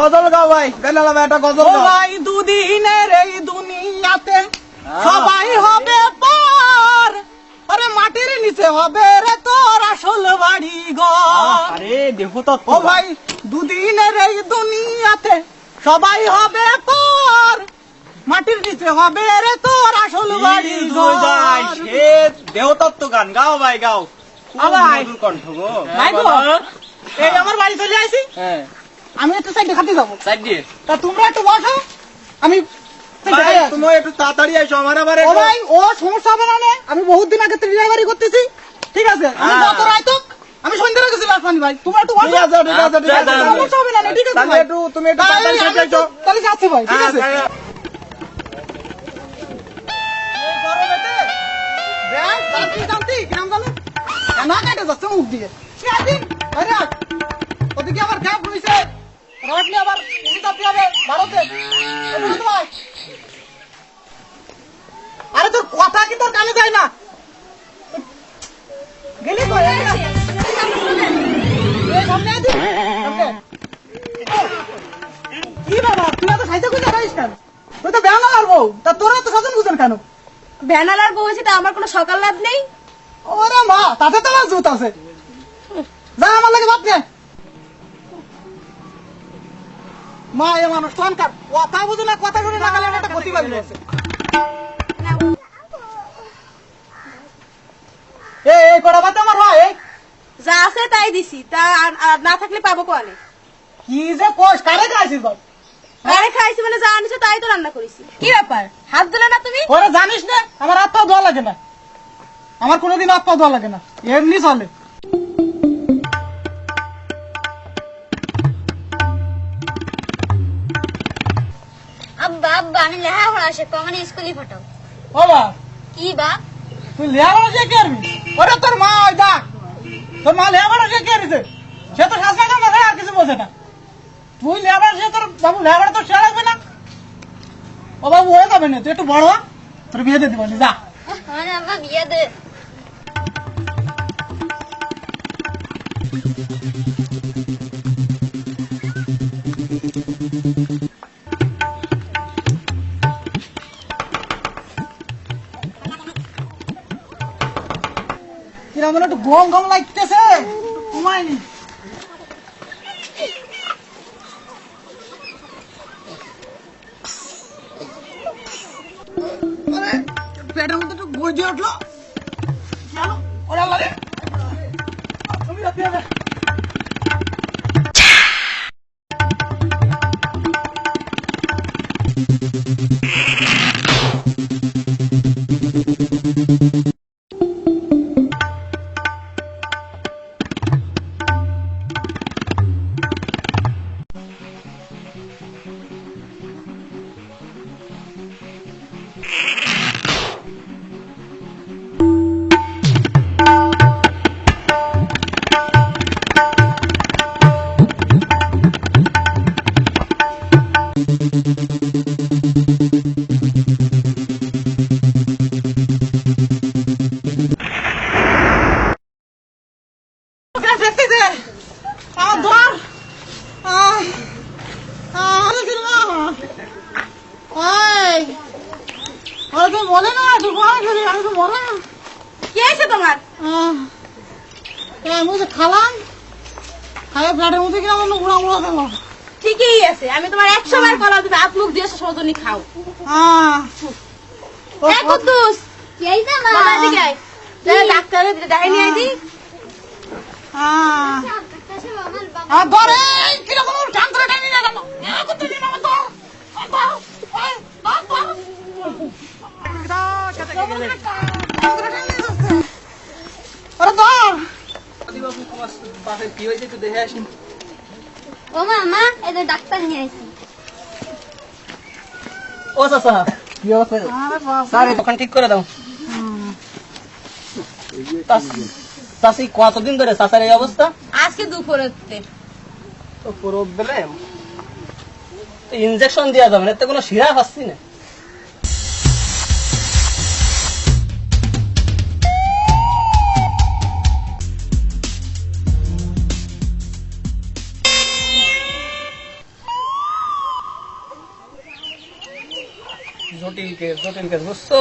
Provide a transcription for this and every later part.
গজল গাও ভাই, বেনালা ভাই একটা গজল গাও ভাই। দুদিনের এই দুনিয়াতে সবাই হবে পার, আরে মাটির নিচে হবে রে তোর আসল বাড়ি ঘর। আরে দেখো তো ও ভাই দুদিনের এই দুনিয়াতে সবাই হবে পার, মাটির নিচে হবে রে তোর আসল বাড়ি ঘর। সে দেহতত্ত্ব গান গাও ভাই, গাও। খুব ভাই। মধুর কণ্ঠ গো। ভাই গো, এই আমার বাড়ি চলে আসি, হ্যাঁ, আমি একটু সাইডে খাতে যাবো, সাইড দিয়ে। তা তোমরা একটু বসো, আমি ভাই, তুমি একটু তাড়াতাড়ি আসো, আমার আবার ও ভাই ও সমস্যা হবে না নে? আমি বহুত দিন আগে ড্রাইভারি করতেছি, ঠিক আছে? আমি হ্যাঁ। গত রাত আমি সন্ধ্যা রেখেছি লাফানি ভাই, তোমরা একটু বসো। ঠিক আছে, ঠিক আছে, ঠিক আছে। সমস্যা হবে না নে, ঠিক আছে তাহলে ভাই? তুমি একটু তাহলে তাড়াতাড়ি আমি চলে আসো। তাহলে যাচ্ছি ভাই, ঠিক আছে? হ্যাঁ, এই গরমেতে ব্যাগ জানতি জানতি গ্রাম জানো না কাটে যাচ্ছে মুখ দিয়ে। ঠিক আছে, আরে ওদিকে আবার গ্যাপ হইছে, রাখলে আবার উল্টাতে হবে ভারতে। এদিকে তো ভাই। আরে তোর কথা কি তোর কানে যায় না? গেলি তো এই সামনে আদি সামনে। কি বাবা তুই এত সাইতে খুঁজে যাইস কেন? তুই তো বেহানা মারবো, তা তোরা তো সাজন বুঝেন কেন? ব্যানালার বউ হয়েছে তা আমার কোনো সকাল লাভ নেই। ওরে মা, তাতে তো আমার জুত আছে। যা আমার লাগে বাপ নে। মা এ মানুষ তনকার কথা বুঝে না, কথা শুনে না, গেলে একটা গতি বাজি আছে। এই কড়া বাতে আমার ভাই এই যা আছে তাই দিছি, তা আর না থাকলে পাবো কোয়ানে? কি যে কোষ কারে খাইছিস বল? আরে খাইছি মানে যা আনিছো তাই তো রান্না করেছি। কি ব্যাপার, হাত দিলে না তুমি? ওরে জানিস না আমার হাত পা ধোয়া লাগে না, আমার কোনোদিন হাত পা ধোয়া লাগে না, এমনি চলে। আব্বা আব্বা আমি লেখাপড়া শেখো, আমার স্কুলে পাঠাও। ও বা কি বা? তুই লেখাপড়া শিখে আরবি? ওরে তোর মা ওই দেখ, তোর মা লেখাপড়া শিখে আরছে, সে তো শাসনা মাথায় আর কিছু বোঝে না। তুই লেখাপড়া শিখে তোর বাবু লেখাপড়া তো শেখা লাগবে না। ও বাবু হয়ে যাবে না, তুই একটু বড় হ, তোর বিয়ে দিয়ে দিবনি যা। আমার আব্বা বিয়ে দে। কিরম একটু গম গম লাগতেছে, ঘুমায়নি। পেটের মধ্যে একটু গজে উঠলো, চলো ওরা লাগে তুমি রাতে যাবে। বলে না তুই আমি তো বলে না। কি হয়েছে তোমার? আমি যে খালাম খাইয়ে ফ্ল্যাটের মধ্যে কিনা অন্য ঘোরা ঘোরা দেবো। ঠিকই আছে, আমি তোমার 100 বার কলাও তুমি হাত মুখ দিয়ে সজনী খাও। এই কুদ্দুস, কি হইছে মা? বাবা এদিকে আয়। যা ডাক্তারের দেখাই নিয়ে আইবি। আমার বাবা ধরে কিরকম টান করে টানি না কেন? করতে দিন আমার ধর কি হয়েছে একটু দেখে আসি। ও মামা এদের ডাক্তার নিয়ে আইছি। ও চাচা, কি অবস্থা? স্যার দোকান ঠিক করে দাও। চাষি কতদিন ধরে চাচার এই অবস্থা? আজকে দুপুরেতে তো পুরো বেলে ইনজেকশন দেওয়া যাবে না, এতে কোনো শিরা পাচ্ছি না। জটিল কেস বুঝছো,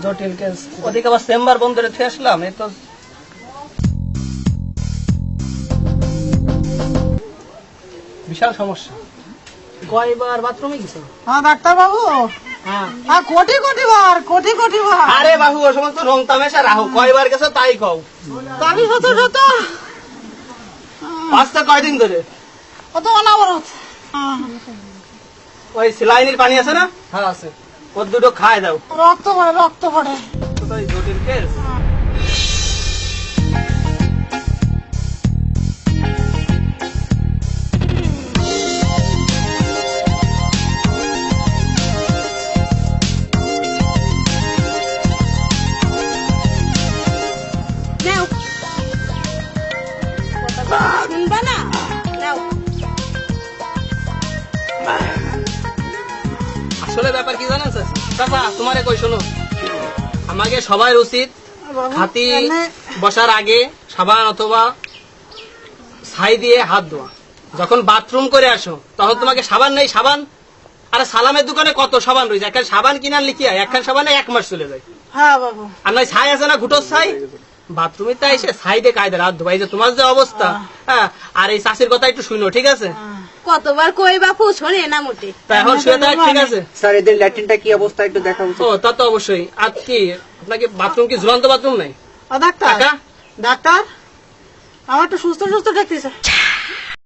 জটিল কেস। ওদিকে আবার চেম্বার বন্ধ রেখে আসলাম, এই তো বিশাল সমস্যা। কয়বার বাথরুমে গেছো? হ্যাঁ ডাক্তার বাবু, হ্যাঁ। কোটি কোটি বার আরে বাবু ও সমস্ত রং তামেশা রাখো, কয়বার গেছো তাই কও। তালি শত আজকে কয়দিন ধরে? কত অনাবরত। ওই সেলাইনের পানি আছে না? হ্যাঁ আছে, ওর দুটো খায় দাও। রক্ত পড়ে কোথায় জটিল কেস। নাও শুনবা না, নাও। আসলে ব্যাপার কি জানেন চাচা, তোমারে কই শোনো, আমাকে সবার উচিত হাতি বসার আগে সাবান অথবা ছাই দিয়ে হাত ধোয়া। যখন বাথরুম করে আসো তখন তোমাকে সাবান নেই, সাবান আরে সালামের দোকানে কত সাবান রয়েছে, একটা সাবান কিনার লিখিয়া একখান সাবানে 1 মাস চলে যায়। হ্যাঁ বাবু, আর নয় ছাই আছে না, ঘুটোর ছাই, বাথরুমে তাই এসে ছাই দিয়ে কায়দা হাত ধোয়া। এই যে তোমার যে অবস্থা, হ্যাঁ, আর এই চাষির কথা একটু শুনো, ঠিক আছে? কতবার কই বাপু শোনে না মোটে। তা এখন শুয়ে থাক, ঠিক আছে? স্যার এদের ল্যাট্রিনটা কি অবস্থা একটু দেখা উচিত। ও তা তো অবশ্যই। আর কি আপনাকে বাথরুম কি ঝুলন্ত বাথরুম নাই? ডাক্তার টাকা ডাক্তার আমার একটু সুস্থ দেখতেছে।